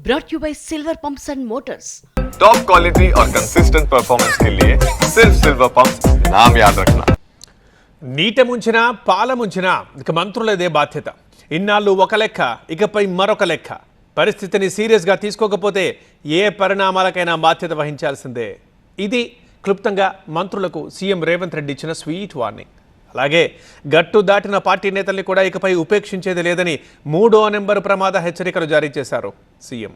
brought you by Silver Pumps and Motors. Top quality और consistent performance के लिए सिर्फ सिल्वर पंप्स नाम याद रखना. నీట ముంచినా పాల ముంచినా ఇక మంత్రులదే బాధ్యత. ఇన్నాళ్ళు ఒక లెక్క, ఇకపై మరొక లెక్క. పరిస్థితిని సీరియస్గా తీసుకోకపోతే ఏ పరిణామాలకైనా బాధ్యత వహించాల్సిందే. ఇది క్లుప్తంగా మంత్రులకు సీఎం రేవంత్ రెడ్డి ఇచ్చిన స్వీట్ వార్నింగ్. అలాగే గట్టు దాటిన పార్టీ నేతల్ని కూడా ఇకపై ఉపేక్షించేది లేదని 3వ నెంబరు ప్రమాద హెచ్చరికలు జారీ చేశారు సీఎం.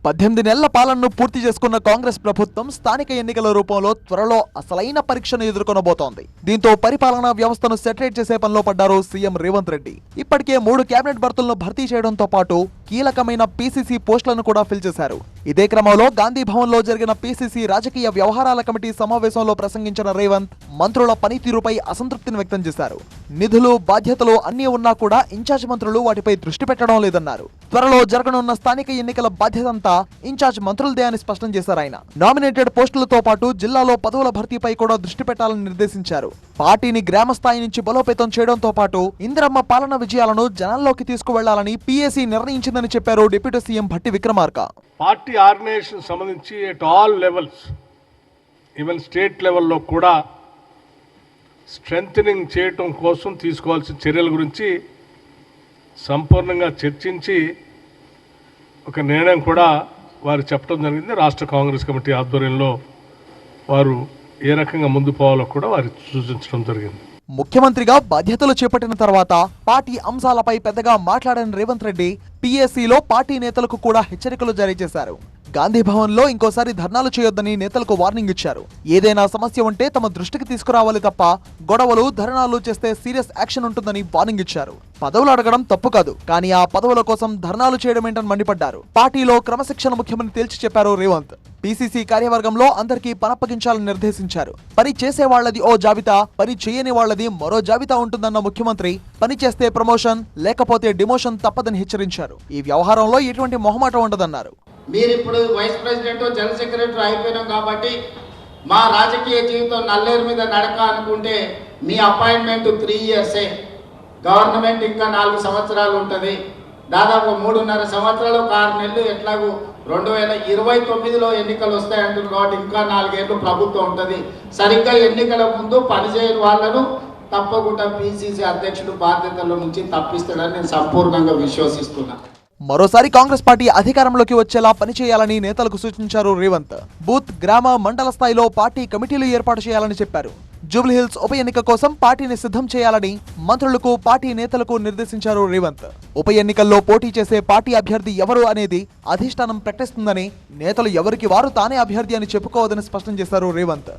18 నెలల పాలనను పూర్తి చేసుకున్న కాంగ్రెస్ ప్రభుత్వం స్థానిక ఎన్నికల రూపంలో త్వరలో అసలైన పరీక్షను ఎదుర్కొనబోతోంది. దీంతో పరిపాలనా వ్యవస్థను సెటరేట్ చేసే పనిలో పడ్డారు సీఎం రేవంత్ రెడ్డి. ఇప్పటికే 3 కేబినెట్ బర్తులను భర్తీ చేయడంతో పాటు కీలకమైన పీసీసీ పోస్టులను కూడా ఫిల్ చేశారు. ఇదే క్రమంలో గాంధీ భవన్ లో జరిగిన పీసీసీ రాజకీయ వ్యవహారాల కమిటీ సమావేశంలో ప్రసంగించిన రేవంత్ మంత్రుల పనితీరుపై అసంతృప్తిని వ్యక్తం చేశారు. నిధులు, బాధ్యతలు అన్నీ ఉన్నా కూడా ఇన్ఛార్జ్ మంత్రులు వాటిపై దృష్టి పెట్టడం లేదన్నారు. త్వరలో జరగనున్న స్థానిక ఎన్నికల బాధ్యతంతా ఇన్ఛార్జ్ మంత్రులదే అని స్పష్టం చేశారు ఆయన. నామినేటెడ్ పోస్టులతో పాటు జిల్లాలో పదవుల భర్తీపై కూడా దృష్టి పెట్టాలని నిర్దేశించారు. పార్టీని గ్రామ స్థాయి నుంచి బలోపేతం చేయడంతో పాటు ఇందిరమ్మ పాలన విజయాలను జనాల్లోకి తీసుకువెళ్లాలని పీఏసీ నిర్ణయించిందని చెప్పారు deputy CM Bhatti Vikramarka. Party organisation సంబంధించి at all levels, even state లెవెల్లో కూడా స్ట్రెంథనింగ్ చేయటం కోసం తీసుకోవాల్సిన చర్యల గురించి సంపూర్ణంగా చర్చించి ఒక నిర్ణయం కూడా వారు చెప్పడం జరిగింది. రాష్ట్ర కాంగ్రెస్ కమిటీ ఆధ్వర్యంలో వారు ఏ రకంగా ముందు పోవాలో కూడా వారు సూచించడం జరిగింది. ముఖ్యమంత్రిగా బాధ్యతలు చేపట్టిన తర్వాత పార్టీ అంశాలపై పెద్దగా మాట్లాడని రేవంత్ రెడ్డి పీఏసీలో పార్టీ నేతలకు కూడా హెచ్చరికలు జారీ చేశారు. గాంధీ భవన్ లో ఇంకోసారి ధర్నాలు చేయొద్దని నేతలకు వార్నింగ్ ఇచ్చారు. ఏదైనా సమస్య ఉంటే తమ దృష్టికి తీసుకురావాలి తప్ప గొడవలు, ధర్నాలు చేస్తే సీరియస్ యాక్షన్ ఉంటుందని వార్నింగ్ ఇచ్చారు. పదవులు అడగడం తప్పు కాదు, కానీ ఆ పదవుల కోసం ధర్నాలు చేయడం ఏంటని మండిపడ్డారు. పార్టీలో క్రమశిక్షణ ముఖ్యమని తేల్చి చెప్పారు రేవంత్. పీసీసీ కార్యవర్గంలో అందరికీ పనప్పగించాలని నిర్దేశించారు. పని చేసే వాళ్లది ఓ జాబితా, పని చేయని వాళ్లది మరో జాబితా ఉంటుందన్న ముఖ్యమంత్రి పని చేస్తే ప్రమోషన్, లేకపోతే డిమోషన్ తప్పదని హెచ్చరించారు. ఈ వ్యవహారంలో ఎటువంటి మొహమాటం ఉండదన్నారు. మీరు ఇప్పుడు వైస్ ప్రెసిడెంట్, జనరల్ సెక్రటరీ అయిపోయినాం కాబట్టి మా రాజకీయ జీవితం నల్లేరు మీద నడక అనుకుంటే మీ అపాయింట్మెంట్ 3 ఇయర్సే. గవర్నమెంట్ ఇంకా 4 సంవత్సరాలు ఉంటుంది. దాదాపు 3.5 సంవత్సరాలు, 6 నెలలు. ఎట్లాగూ 2029లో ఎన్నికలు వస్తాయంటున్నారు కాబట్టి ఇంకా 4 ఏళ్ళు ప్రభుత్వం ఉంటుంది. సరిగ్గా ఎన్నికల ముందు పనిచేయని వాళ్ళను తప్పకుండా పీసీసీ అధ్యక్షుడు బాధ్యతల నుంచి తప్పిస్తాడని నేను సంపూర్ణంగా విశ్వసిస్తున్నా. మరోసారి కాంగ్రెస్ పార్టీ అధికారంలోకి వచ్చేలా పనిచేయాలని నేతలకు సూచించారు రేవంత్. బూత్, గ్రామ, మండల స్థాయిలో పార్టీ కమిటీలు ఏర్పాటు చేయాలని చెప్పారు. జూబ్లీహిల్స్ ఉప ఎన్నిక కోసం పార్టీని సిద్ధం చేయాలని మంత్రులకు, పార్టీ నేతలకు నిర్దేశించారు రేవంత్. ఉప ఎన్నికల్లో పోటీ చేసే పార్టీ అభ్యర్థి ఎవరు అనేది అధిష్టానం ప్రకటిస్తుందని, నేతలు ఎవరికి వారు తానే అభ్యర్థి అని చెప్పుకోవద్దని స్పష్టం చేశారు రేవంత్.